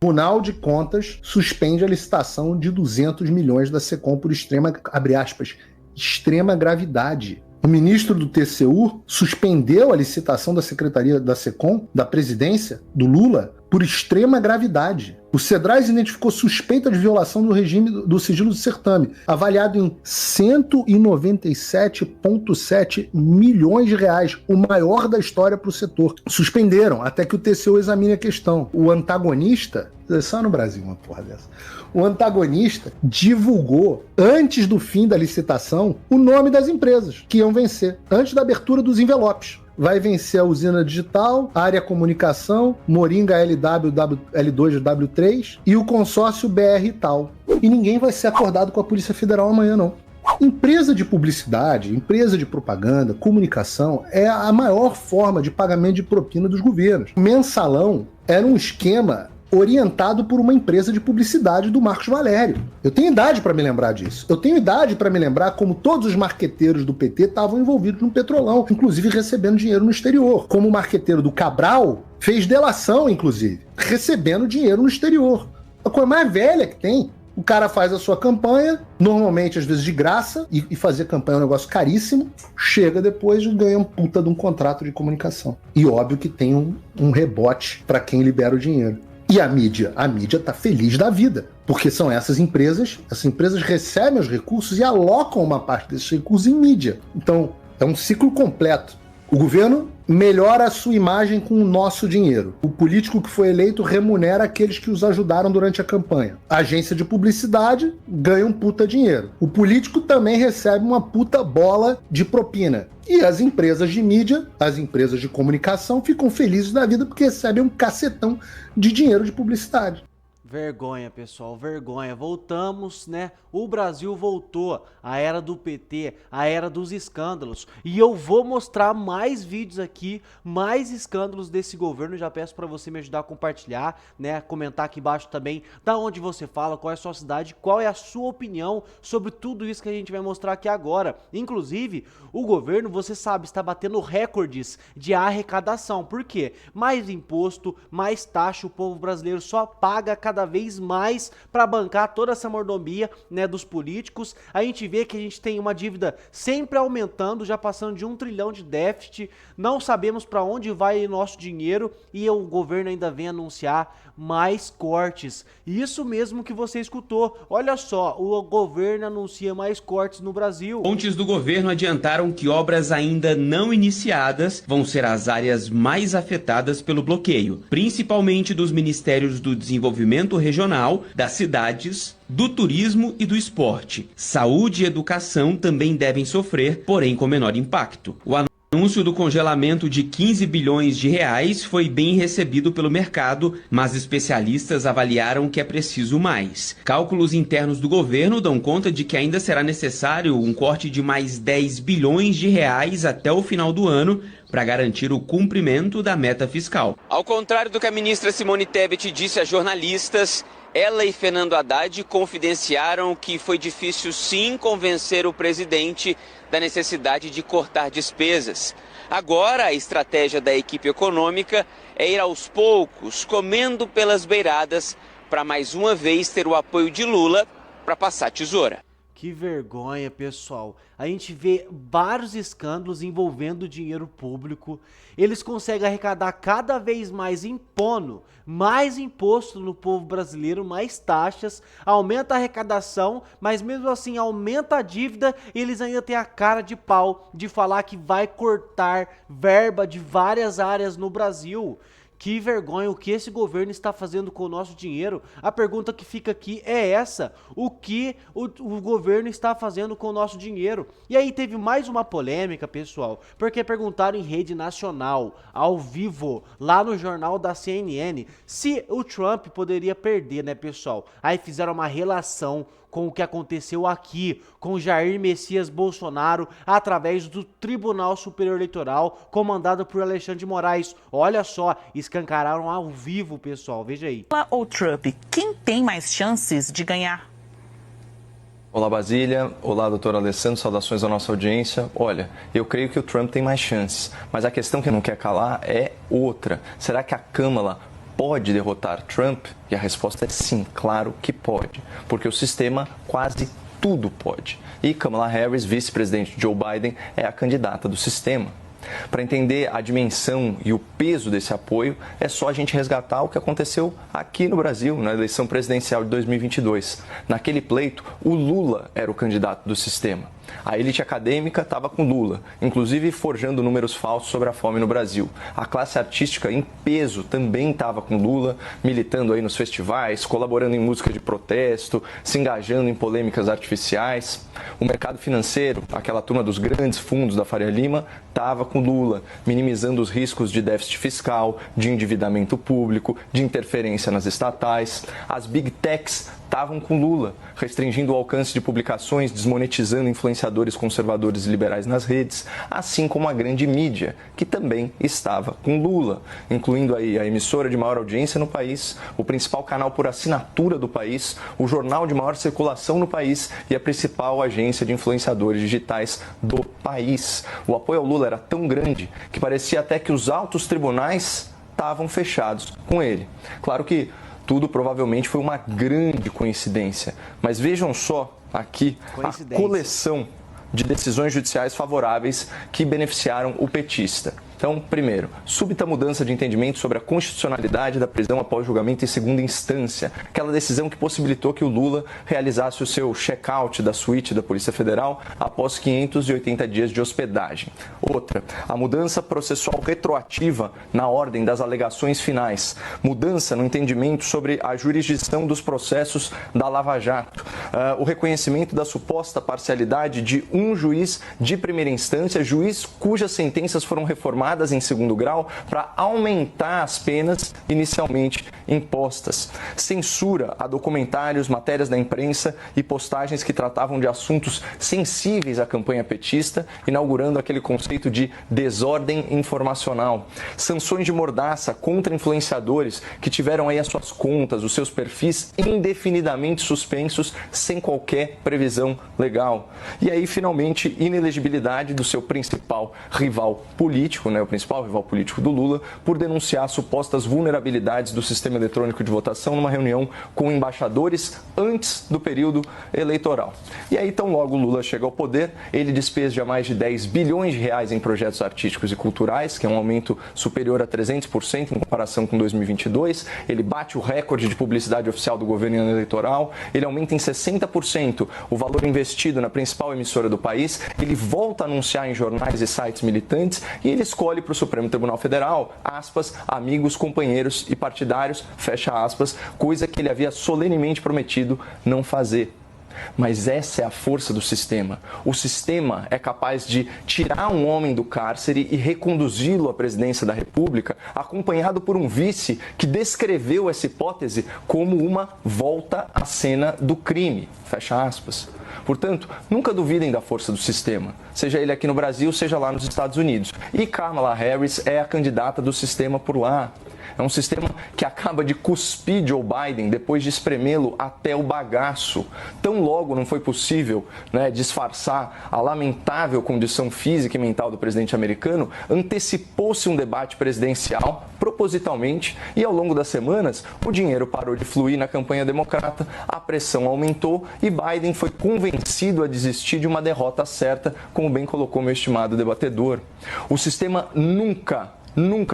Tribunal de Contas suspende a licitação de 200 milhões da SECOM por extrema, abre aspas, extrema gravidade. O ministro do TCU suspendeu a licitação da Secretaria da SECOM, da presidência, do Lula, por extrema gravidade. O Cedrais identificou suspeita de violação do regime do sigilo do certame, avaliado em 197,7 milhões de reais, o maior da história para o setor. Suspenderam até que o TCU examine a questão. O antagonista, só no Brasil uma porra dessa, o antagonista divulgou, antes do fim da licitação, o nome das empresas que iam vencer, antes da abertura dos envelopes. Vai vencer a Usina Digital, Área Comunicação, Moringa L2W3 e o consórcio BR Tal. E ninguém vai ser acordado com a Polícia Federal amanhã, não. Empresa de publicidade, empresa de propaganda, comunicação é a maior forma de pagamento de propina dos governos. O mensalão era um esquema orientado por uma empresa de publicidade do Marcos Valério. Eu tenho idade para me lembrar disso. Eu tenho idade para me lembrar como todos os marqueteiros do PT estavam envolvidos no Petrolão, inclusive recebendo dinheiro no exterior. Como o marqueteiro do Cabral fez delação, inclusive, recebendo dinheiro no exterior. A coisa mais velha que tem. O cara faz a sua campanha, normalmente às vezes de graça, e fazer campanha é um negócio caríssimo, chega depois e ganha um puta de um contrato de comunicação. E óbvio que tem um rebote para quem libera o dinheiro. E a mídia tá feliz da vida, porque são essas empresas recebem os recursos e alocam uma parte desses recursos em mídia. Então, é um ciclo completo. O governo melhora a sua imagem com o nosso dinheiro. O político que foi eleito remunera aqueles que os ajudaram durante a campanha. A agência de publicidade ganha um puta dinheiro. O político também recebe uma puta bola de propina. E as empresas de mídia, as empresas de comunicação ficam felizes da vida porque recebem um cacetão de dinheiro de publicidade. Vergonha, pessoal, vergonha. Voltamos, né? O Brasil voltou à era do PT, à era dos escândalos. E eu vou mostrar mais vídeos aqui, mais escândalos desse governo. Já peço para você me ajudar a compartilhar, né? Comentar aqui embaixo também da onde você fala, qual é a sua cidade, qual é a sua opinião sobre tudo isso que a gente vai mostrar aqui agora. Inclusive, o governo, você sabe, está batendo recordes de arrecadação. Por quê? Mais imposto, mais taxa, o povo brasileiro só paga cada vez mais para bancar toda essa mordomia, né, dos políticos. A gente vê que a gente tem uma dívida sempre aumentando, já passando de 1 trilhão de déficit, não sabemos para onde vai nosso dinheiro e o governo ainda vem anunciar mais cortes. Isso mesmo que você escutou, olha só, o governo anuncia mais cortes no Brasil. Fontes do governo adiantaram que obras ainda não iniciadas vão ser as áreas mais afetadas pelo bloqueio, principalmente dos Ministérios do Desenvolvimento Regional, das cidades, do turismo e do esporte. Saúde e educação também devem sofrer, porém com menor impacto. O anúncio do congelamento de 15 bilhões de reais foi bem recebido pelo mercado, mas especialistas avaliaram que é preciso mais. Cálculos internos do governo dão conta de que ainda será necessário um corte de mais 10 bilhões de reais até o final do ano para garantir o cumprimento da meta fiscal. Ao contrário do que a ministra Simone Tebet disse a jornalistas, ela e Fernando Haddad confidenciaram que foi difícil sim convencer o presidente da necessidade de cortar despesas. Agora a estratégia da equipe econômica é ir aos poucos, comendo pelas beiradas, para mais uma vez ter o apoio de Lula para passar a tesoura. Que vergonha, pessoal. A gente vê vários escândalos envolvendo dinheiro público. Eles conseguem arrecadar cada vez mais impondo, mais imposto no povo brasileiro, mais taxas, aumenta a arrecadação, mas mesmo assim aumenta a dívida e eles ainda têm a cara de pau de falar que vai cortar verba de várias áreas no Brasil. Que vergonha, o que esse governo está fazendo com o nosso dinheiro? A pergunta que fica aqui é essa: o que o governo está fazendo com o nosso dinheiro? E aí teve mais uma polêmica, pessoal, porque perguntaram em rede nacional, ao vivo, lá no jornal da CNN, se o Trump poderia perder, né, pessoal? Aí fizeram uma relação com o que aconteceu aqui, com Jair Messias Bolsonaro, através do Tribunal Superior Eleitoral, comandado por Alexandre de Moraes. Olha só, escancararam ao vivo, pessoal, veja aí. Ou Trump, quem tem mais chances de ganhar? Olá, Basília. Olá, doutor Alessandro. Saudações à nossa audiência. Olha, eu creio que o Trump tem mais chances, mas a questão que não quer calar é outra. Será que a Câmara pode derrotar Trump? E a resposta é sim, claro que pode, porque o sistema quase tudo pode. E Kamala Harris, vice-presidente Joe Biden, é a candidata do sistema. Para entender a dimensão e o peso desse apoio, é só a gente resgatar o que aconteceu aqui no Brasil, na eleição presidencial de 2022. Naquele pleito, o Lula era o candidato do sistema. A elite acadêmica estava com Lula, inclusive forjando números falsos sobre a fome no Brasil. A classe artística em peso também estava com Lula, militando aí nos festivais, colaborando em música de protesto, se engajando em polêmicas artificiais. O mercado financeiro, aquela turma dos grandes fundos da Faria Lima, estava com Lula, minimizando os riscos de déficit fiscal, de endividamento público, de interferência nas estatais. As big techs estavam com Lula, restringindo o alcance de publicações, desmonetizando influenciadores conservadores e liberais nas redes, assim como a grande mídia, que também estava com Lula, incluindo aí a emissora de maior audiência no país, o principal canal por assinatura do país, o jornal de maior circulação no país e a principal agência de influenciadores digitais do país. O apoio ao Lula era tão grande que parecia até que os altos tribunais estavam fechados com ele. Claro que tudo provavelmente foi uma grande coincidência. Mas vejam só aqui a coleção de decisões judiciais favoráveis que beneficiaram o petista. Então, primeiro, súbita mudança de entendimento sobre a constitucionalidade da prisão após julgamento em segunda instância. Aquela decisão que possibilitou que o Lula realizasse o seu check-out da suíte da Polícia Federal após 580 dias de hospedagem. Outra, a mudança processual retroativa na ordem das alegações finais. Mudança no entendimento sobre a jurisdição dos processos da Lava Jato. O reconhecimento da suposta parcialidade de um juiz de primeira instância, juiz cujas sentenças foram reformadas em segundo grau para aumentar as penas inicialmente impostas. Censura a documentários, matérias da imprensa e postagens que tratavam de assuntos sensíveis à campanha petista, inaugurando aquele conceito de desordem informacional. Sanções de mordaça contra influenciadores que tiveram aí as suas contas, os seus perfis indefinidamente suspensos sem qualquer previsão legal. E aí, finalmente, inelegibilidade do seu principal rival político, o principal rival político do Lula, por denunciar supostas vulnerabilidades do sistema eletrônico de votação numa reunião com embaixadores antes do período eleitoral. E aí, tão logo o Lula chega ao poder, ele despeja mais de 10 bilhões de reais em projetos artísticos e culturais, que é um aumento superior a 300% em comparação com 2022. Ele bate o recorde de publicidade oficial do governo em ano eleitoral, ele aumenta em 60% o valor investido na principal emissora do país, ele volta a anunciar em jornais e sites militantes e ele escolhe para o Supremo Tribunal Federal, aspas, amigos, companheiros e partidários, fecha aspas, coisa que ele havia solenemente prometido não fazer. Mas essa é a força do sistema. O sistema é capaz de tirar um homem do cárcere e reconduzi-lo à presidência da República, acompanhado por um vice que descreveu essa hipótese como uma volta à cena do crime, fecha aspas. Portanto, nunca duvidem da força do sistema, seja ele aqui no Brasil, seja lá nos Estados Unidos. E Kamala Harris é a candidata do sistema por lá. É um sistema que acaba de cuspir Joe Biden depois de espremê-lo até o bagaço. Tão logo não foi possível, disfarçar a lamentável condição física e mental do presidente americano, antecipou-se um debate presidencial propositalmente e ao longo das semanas o dinheiro parou de fluir na campanha democrata, a pressão aumentou e Biden foi convencido a desistir de uma derrota certa, como bem colocou meu estimado debatedor. O sistema nunca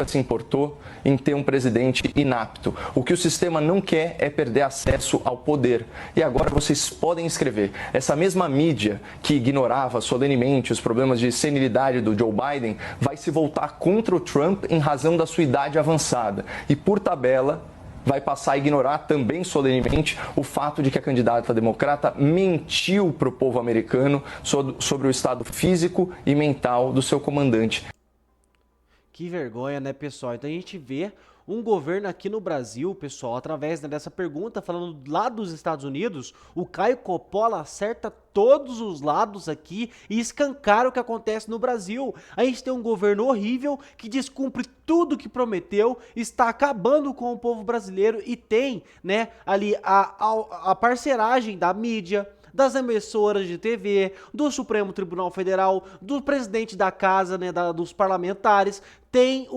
se importou em ter um presidente inapto. O que o sistema não quer é perder acesso ao poder. E agora vocês podem escrever. Essa mesma mídia que ignorava solenemente os problemas de senilidade do Joe Biden vai se voltar contra o Trump em razão da sua idade avançada. E por tabela, vai passar a ignorar também solenemente o fato de que a candidata democrata mentiu para o povo americano sobre o estado físico e mental do seu comandante. Que vergonha, né, pessoal? Então a gente vê um governo aqui no Brasil, pessoal, através dessa pergunta, falando lá dos Estados Unidos, o Caio Coppola acerta todos os lados aqui e escancara o que acontece no Brasil. A gente tem um governo horrível que descumpre tudo que prometeu, está acabando com o povo brasileiro e tem, né, ali a parceragem da mídia, das emissoras de TV, do Supremo Tribunal Federal, do presidente da casa, né, dos parlamentares, tem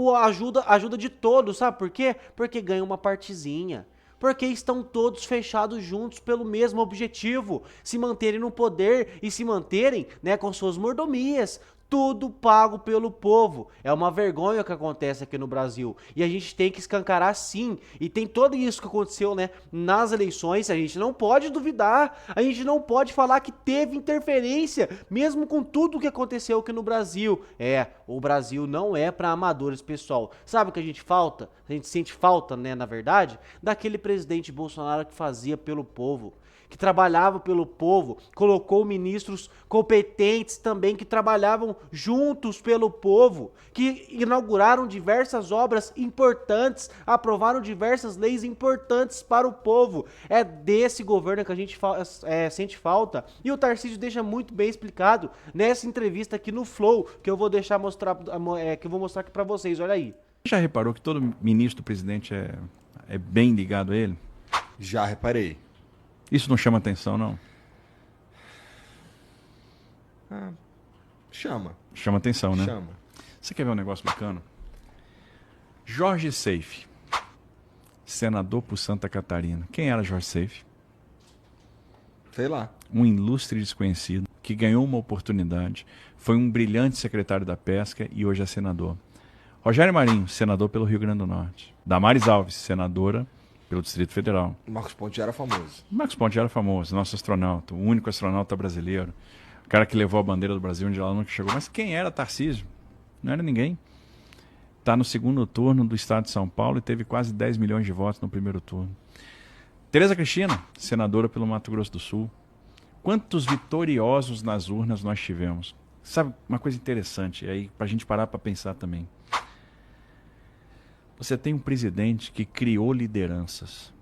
ajuda de todos, sabe por quê? Porque ganha uma partezinha. Porque estão todos fechados juntos pelo mesmo objetivo, se manterem no poder e se manterem, né, com suas mordomias. Tudo pago pelo povo. É uma vergonha o que acontece aqui no Brasil. E a gente tem que escancarar sim. E tem tudo isso que aconteceu, né, nas eleições. A gente não pode duvidar. A gente não pode falar que teve interferência, mesmo com tudo o que aconteceu aqui no Brasil. O Brasil não é para amadores, pessoal. Sabe o que a gente falta? A gente sente falta, né, na verdade, daquele presidente Bolsonaro que fazia pelo povo, que trabalhava pelo povo, colocou ministros competentes também que trabalhavam juntos pelo povo, que inauguraram diversas obras importantes, aprovaram diversas leis importantes para o povo. É desse governo que a gente sente falta, e o Tarcísio deixa muito bem explicado nessa entrevista aqui no Flow, que eu vou deixar mostrar, que eu vou mostrar aqui para vocês. Olha aí. Já reparou que todo ministro do presidente é bem ligado a ele? Já reparei. Isso não chama atenção, não? Chama. Chama atenção, né? Chama. Você quer ver um negócio bacana? Jorge Seife, senador por Santa Catarina. Quem era Jorge Seife? Sei lá. Um ilustre desconhecido que ganhou uma oportunidade, foi um brilhante secretário da Pesca e hoje é senador. Rogério Marinho, senador pelo Rio Grande do Norte. Damares Alves, senadora pelo Distrito Federal. Marcos Pontes já era famoso. Marcos Pontes já era famoso, nosso astronauta, o único astronauta brasileiro. O cara que levou a bandeira do Brasil onde ela nunca chegou. Mas quem era Tarcísio? Não era ninguém. Está no segundo turno do estado de São Paulo e teve quase 10 milhões de votos no primeiro turno. Tereza Cristina, senadora pelo Mato Grosso do Sul. Quantos vitoriosos nas urnas nós tivemos? Sabe uma coisa interessante, aí para a gente parar para pensar também. Você tem um presidente que criou lideranças.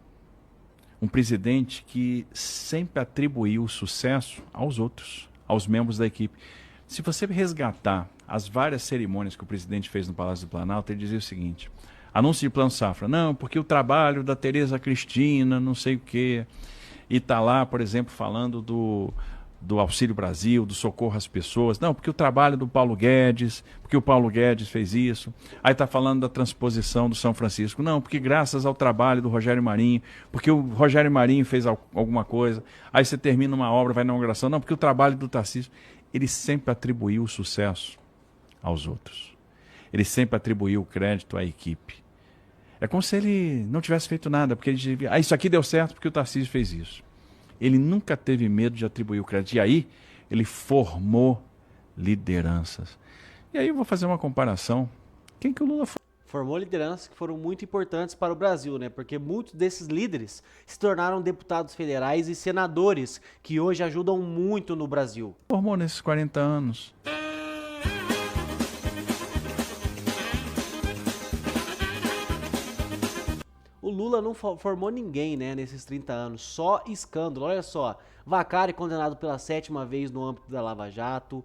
Um presidente que sempre atribuiu o sucesso aos outros, aos membros da equipe. Se você resgatar as várias cerimônias que o presidente fez no Palácio do Planalto, ele dizia o seguinte: anúncio de Plano Safra. Não, porque o trabalho da Tereza Cristina, não sei o quê. E está lá, por exemplo, falando do Auxílio Brasil, do socorro às pessoas. Não, porque o trabalho do Paulo Guedes, porque o Paulo Guedes fez isso. Aí está falando da transposição do São Francisco. Não, porque graças ao trabalho do Rogério Marinho, porque o Rogério Marinho fez alguma coisa. Aí você termina uma obra, vai na inauguração. Não, porque o trabalho do Tarcísio. Ele sempre atribuiu o sucesso aos outros. Ele sempre atribuiu o crédito à equipe. É como se ele não tivesse feito nada, porque ele dizia, isso aqui deu certo porque o Tarcísio fez isso. Ele nunca teve medo de atribuir o crédito. E aí, ele formou lideranças. E aí eu vou fazer uma comparação. Quem que o Lula formou lideranças que foram muito importantes para o Brasil, né? Porque muitos desses líderes se tornaram deputados federais e senadores, que hoje ajudam muito no Brasil. Formou nesses 40 anos? O Lula não formou ninguém, né, nesses 30 anos, só escândalo. Olha só, Vacari condenado pela 7ª vez no âmbito da Lava Jato,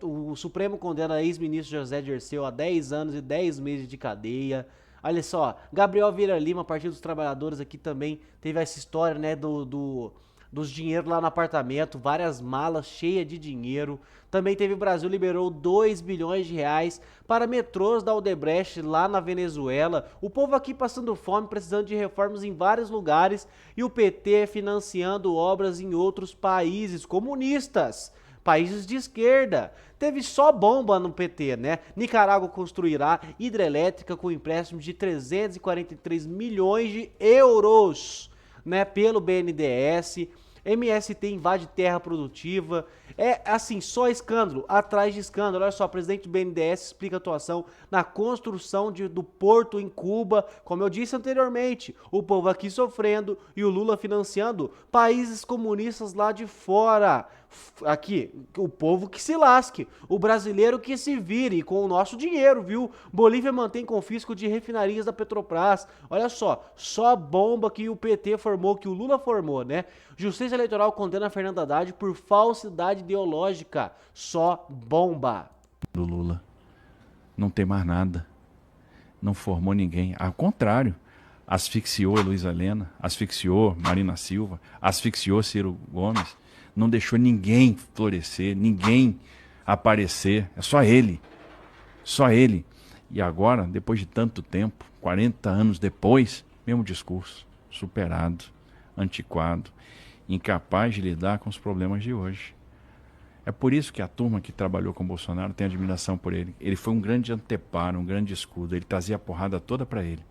o Supremo condena ex-ministro José Dirceu a 10 anos e 10 meses de cadeia. Olha só, Gabriel Vieira Lima, Partido dos Trabalhadores, aqui também teve essa história, né, dos dinheiros lá no apartamento, várias malas cheias de dinheiro. Também teve o Brasil liberou 2 bilhões de reais para metrôs da Odebrecht lá na Venezuela. O povo aqui passando fome, precisando de reformas em vários lugares, e o PT financiando obras em outros países comunistas, países de esquerda. Teve só bomba no PT, né? Nicarágua construirá hidrelétrica com empréstimo de 343 milhões de euros, né, pelo BNDES. MST invade terra produtiva. É assim, só escândalo atrás de escândalo. Olha só, o presidente do BNDES explica a atuação na construção do porto em Cuba. Como eu disse anteriormente, o povo aqui sofrendo e o Lula financiando países comunistas lá de fora. Aqui, o povo que se lasque, o brasileiro que se vire com o nosso dinheiro, viu? Bolívia mantém confisco de refinarias da Petrobras. Olha só bomba que o PT formou, que o Lula formou, né? Justiça Eleitoral condena Fernando Haddad por falsidade ideológica. Só bomba. Do Lula. Não tem mais nada. Não formou ninguém. Ao contrário, asfixiou Luiz Helena, asfixiou Marina Silva, asfixiou Ciro Gomes. Não deixou ninguém florescer, ninguém aparecer. É só ele. Só ele. E agora, depois de tanto tempo, 40 anos depois, mesmo discurso, superado, antiquado, incapaz de lidar com os problemas de hoje. É por isso que a turma que trabalhou com o Bolsonaro tem admiração por ele. Ele foi um grande anteparo, um grande escudo. Ele trazia a porrada toda para ele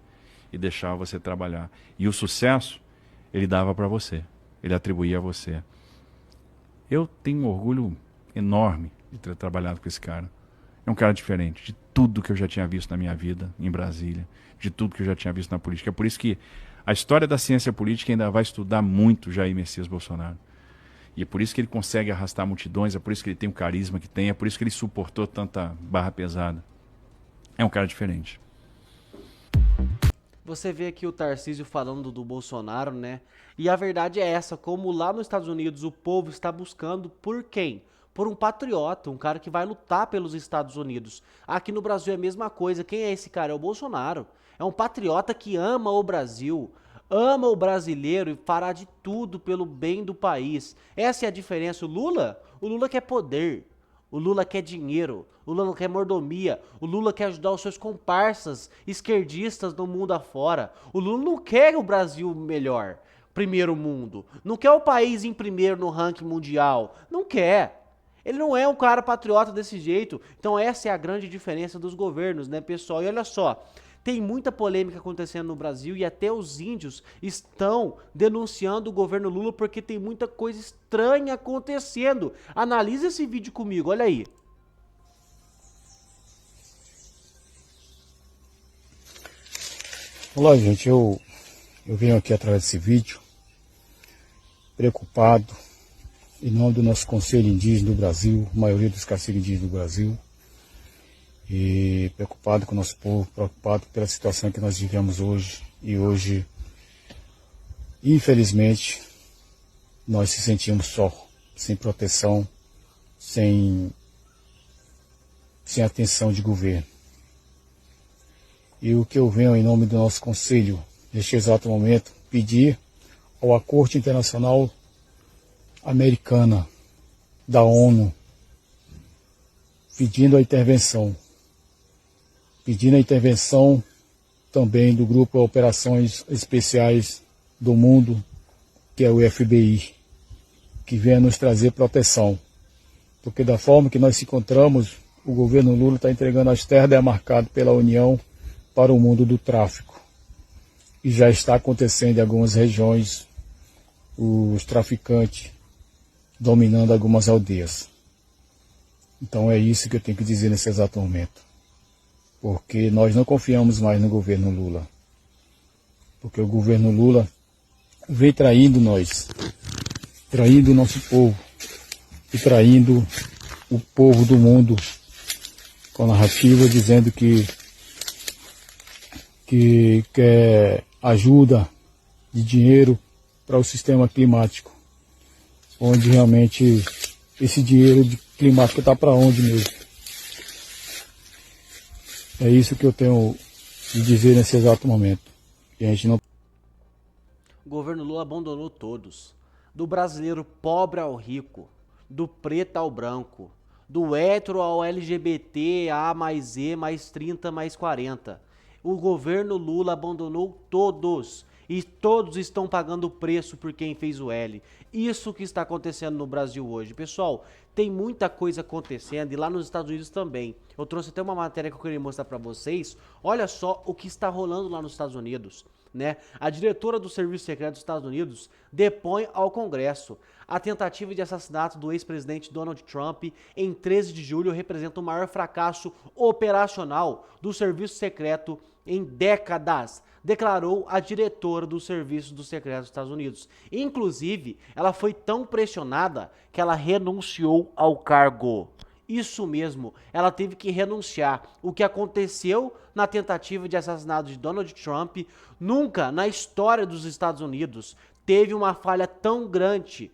e deixava você trabalhar. E o sucesso, ele dava para você. Ele atribuía a você. Eu tenho um orgulho enorme de ter trabalhado com esse cara. É um cara diferente de tudo que eu já tinha visto na minha vida em Brasília, de tudo que eu já tinha visto na política. É por isso que a história da ciência política ainda vai estudar muito Jair Messias Bolsonaro. E é por isso que ele consegue arrastar multidões, é por isso que ele tem o carisma que tem, é por isso que ele suportou tanta barra pesada. É um cara diferente. Você vê aqui o Tarcísio falando do Bolsonaro, né? E a verdade é essa, como lá nos Estados Unidos o povo está buscando por quem? Por um patriota, um cara que vai lutar pelos Estados Unidos. Aqui no Brasil é a mesma coisa. Quem é esse cara? É o Bolsonaro. É um patriota que ama o Brasil, ama o brasileiro e fará de tudo pelo bem do país. Essa é a diferença. O Lula quer poder. O Lula quer dinheiro, o Lula quer mordomia, o Lula quer ajudar os seus comparsas esquerdistas no mundo afora. O Lula não quer o Brasil melhor, primeiro mundo. Não quer o país em primeiro no ranking mundial. Não quer. Ele não é um cara patriota desse jeito. Então essa é a grande diferença dos governos, né, pessoal? E olha só, tem muita polêmica acontecendo no Brasil e até os índios estão denunciando o governo Lula porque tem muita coisa estranha acontecendo. Analisa esse vídeo comigo, olha aí. Olá, gente, eu venho aqui através desse vídeo preocupado em nome do nosso Conselho Indígena do Brasil, a maioria dos caciques indígenas do Brasil, e preocupado com o nosso povo, preocupado pela situação que nós vivemos hoje. E hoje, infelizmente, nós se sentimos só, sem proteção, sem atenção de governo. E o que eu venho em nome do nosso Conselho, neste exato momento, pedir à Corte Internacional Americana, da ONU, pedindo a intervenção também do Grupo de Operações Especiais do Mundo, que é o FBI, que venha nos trazer proteção. Porque da forma que nós se encontramos, o governo Lula está entregando as terras demarcadas pela União para o mundo do tráfico. E já está acontecendo em algumas regiões, os traficantes dominando algumas aldeias. Então é isso que eu tenho que dizer nesse exato momento. Porque nós não confiamos mais no governo Lula. Porque o governo Lula vem traindo nós, traindo o nosso povo e traindo o povo do mundo com a narrativa dizendo que quer ajuda de dinheiro para o sistema climático, onde realmente esse dinheiro de climático está para onde mesmo? É isso que eu tenho de dizer nesse exato momento. E a gente não... O governo Lula abandonou todos. Do brasileiro pobre ao rico, do preto ao branco, do hétero ao LGBT, A mais E, mais 30, mais 40. O governo Lula abandonou todos. E todos estão pagando o preço por quem fez o L. Isso que está acontecendo no Brasil hoje. Pessoal, tem muita coisa acontecendo e lá nos Estados Unidos também. Eu trouxe até uma matéria que eu queria mostrar para vocês. Olha só o que está rolando lá nos Estados Unidos, né? A diretora do Serviço Secreto dos Estados Unidos depõe ao Congresso. A tentativa de assassinato do ex-presidente Donald Trump em 13 de julho representa o maior fracasso operacional do Serviço Secreto em décadas, declarou a diretora do Serviço do Secreto dos Estados Unidos. Inclusive, ela foi tão pressionada que ela renunciou ao cargo. Isso mesmo, ela teve que renunciar. O que aconteceu na tentativa de assassinato de Donald Trump, nunca na história dos Estados Unidos teve uma falha tão grande,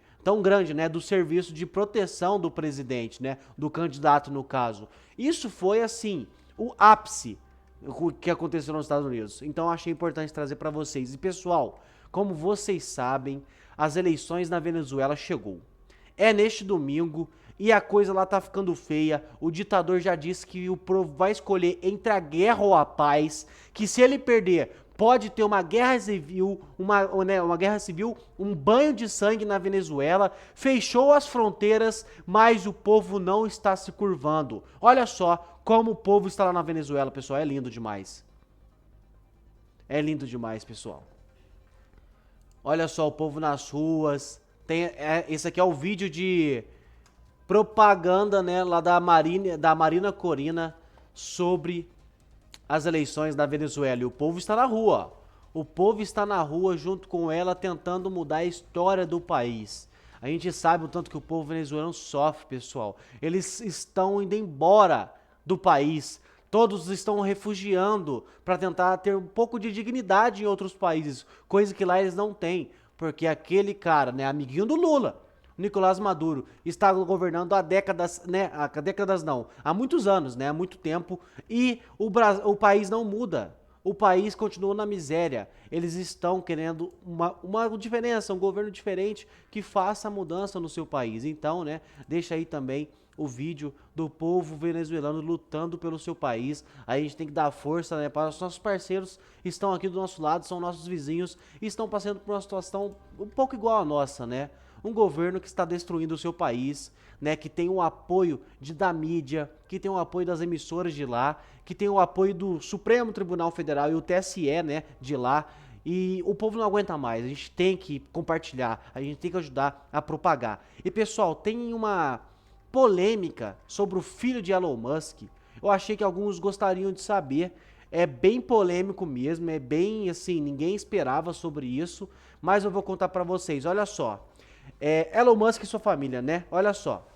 né, do serviço de proteção do presidente, né, do candidato no caso. Isso foi assim, o ápice o que aconteceu nos Estados Unidos. Então achei importante trazer para vocês. E pessoal, como vocês sabem, as eleições na Venezuela chegou. É neste domingo e a coisa lá tá ficando feia. O ditador já disse que o povo vai escolher entre a guerra ou a paz, que se ele perder, pode ter uma guerra civil, uma guerra civil, um banho de sangue na Venezuela, fechou as fronteiras, mas o povo não está se curvando. Olha só como o povo está lá na Venezuela, pessoal, é lindo demais. É lindo demais, pessoal. Olha só o povo nas ruas. Esse aqui é o vídeo de propaganda, né, lá da Marina Corina sobre as eleições da Venezuela. E o povo está na rua. O povo está na rua junto com ela tentando mudar a história do país. A gente sabe o tanto que o povo venezuelano sofre, pessoal. Eles estão indo embora do país. Todos estão refugiando para tentar ter um pouco de dignidade em outros países, coisa que lá eles não têm, porque aquele cara, né, amiguinho do Lula, Nicolás Maduro, está governando há décadas, né, há muitos anos, né, há muito tempo, e o país não muda. O país continua na miséria. Eles estão querendo uma diferença, um governo diferente que faça a mudança no seu país. Então, né, deixa aí também o vídeo do povo venezuelano lutando pelo seu país. A gente tem que dar força, né, para os nossos parceiros que estão aqui do nosso lado, são nossos vizinhos e estão passando por uma situação um pouco igual à nossa, né? Um governo que está destruindo o seu país, né, que tem o apoio da mídia, que tem o apoio das emissoras de lá, que tem o apoio do Supremo Tribunal Federal e o TSE, né, de lá. E o povo não aguenta mais, a gente tem que compartilhar, a gente tem que ajudar a propagar. E pessoal, tem uma polêmica sobre o filho de Elon Musk. Eu achei que alguns gostariam de saber. É bem polêmico mesmo, é bem assim, ninguém esperava sobre isso, mas eu vou contar pra vocês. Olha só, Elon Musk e sua família, né? Olha só.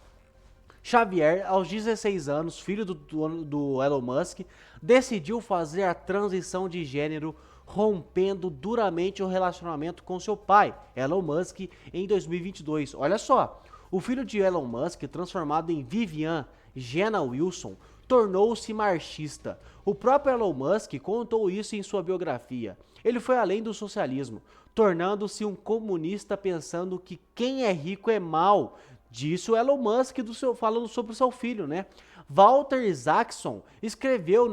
Xavier, aos 16 anos, filho do Elon Musk, decidiu fazer a transição de gênero, rompendo duramente o relacionamento com seu pai, Elon Musk, em 2022. Olha só, o filho de Elon Musk, transformado em Vivian Jenna Wilson, tornou-se marxista. O próprio Elon Musk contou isso em sua biografia. Ele foi além do socialismo, tornando-se um comunista pensando que quem é rico é mau. Disso Elon Musk falando sobre o seu filho, né? Walter Isaacson escreveu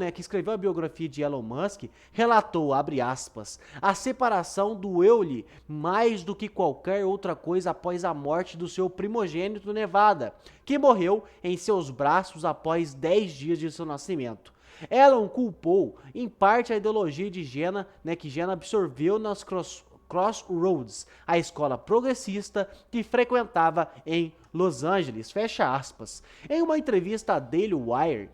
a biografia de Elon Musk, relatou, abre aspas, a separação doeu-lhe mais do que qualquer outra coisa após a morte do seu primogênito Nevada, que morreu em seus braços após 10 dias de seu nascimento. Elon culpou, em parte, a ideologia de Jenna, né, que Jenna absorveu nas Crossroads, a escola progressista que frequentava em Los Angeles, fecha aspas. Em uma entrevista à Daily Wire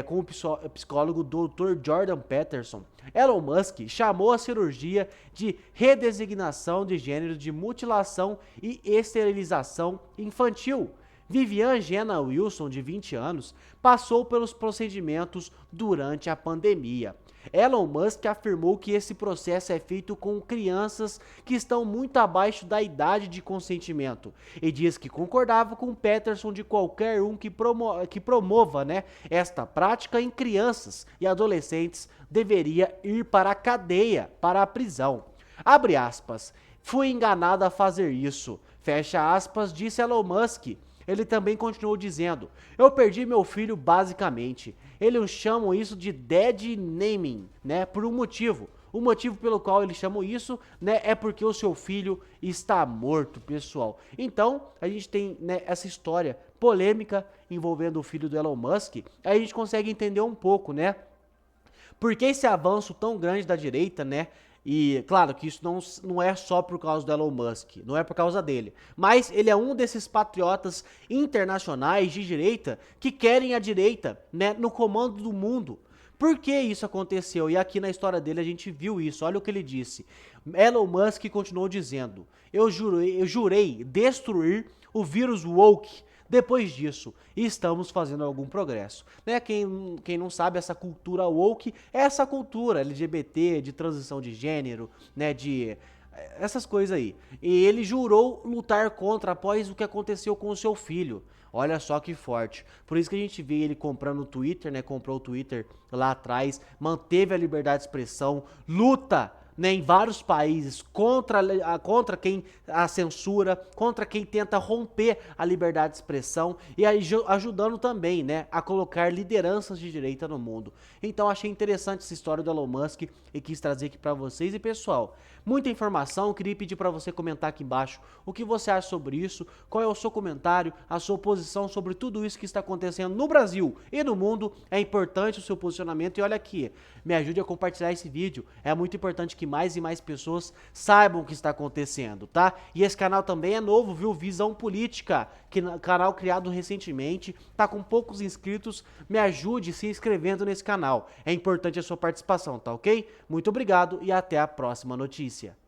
com o psicólogo Dr. Jordan Peterson, Elon Musk chamou a cirurgia de redesignação de gênero de mutilação e esterilização infantil. Vivian Jenna Wilson, de 20 anos, passou pelos procedimentos durante a pandemia. Elon Musk afirmou que esse processo é feito com crianças que estão muito abaixo da idade de consentimento e diz que concordava com Peterson de qualquer um que promova, né, esta prática em crianças e adolescentes deveria ir para a cadeia, para a prisão. Abre aspas, fui enganado a fazer isso, fecha aspas, disse Elon Musk. Ele também continuou dizendo, eu perdi meu filho basicamente. Eles chamam isso de dead naming, né, por um motivo. O motivo pelo qual eles chamam isso, né, é porque o seu filho está morto, pessoal. Então, a gente tem, né, essa história polêmica envolvendo o filho do Elon Musk. Aí a gente consegue entender um pouco, né, por que esse avanço tão grande da direita, né. E claro que isso não é só por causa do Elon Musk, não é por causa dele, mas ele é um desses patriotas internacionais de direita que querem a direita, né, no comando do mundo. Por que isso aconteceu? E aqui na história dele a gente viu isso, olha o que ele disse. Elon Musk continuou dizendo, eu jurei destruir o vírus woke. Depois disso, estamos fazendo algum progresso. Né? Quem não sabe, essa cultura woke é essa cultura LGBT, de transição de gênero, né? De essas coisas aí. E ele jurou lutar contra após o que aconteceu com o seu filho. Olha só que forte. Por isso que a gente vê ele comprando o Twitter, né? Comprou o Twitter lá atrás, manteve a liberdade de expressão, luta, né, em vários países contra quem a censura, contra quem tenta romper a liberdade de expressão e ajudando também, né, a colocar lideranças de direita no mundo. Então achei interessante essa história do Elon Musk e quis trazer aqui para vocês. E pessoal, muita informação, queria pedir para você comentar aqui embaixo o que você acha sobre isso, qual é o seu comentário, a sua posição sobre tudo isso que está acontecendo no Brasil e no mundo. É importante o seu posicionamento e olha aqui, me ajude a compartilhar esse vídeo, é muito importante que mais e mais pessoas saibam o que está acontecendo, tá? E esse canal também é novo, viu? Visão Política, canal criado recentemente, tá com poucos inscritos, me ajude se inscrevendo nesse canal, é importante a sua participação, tá ok? Muito obrigado e até a próxima notícia.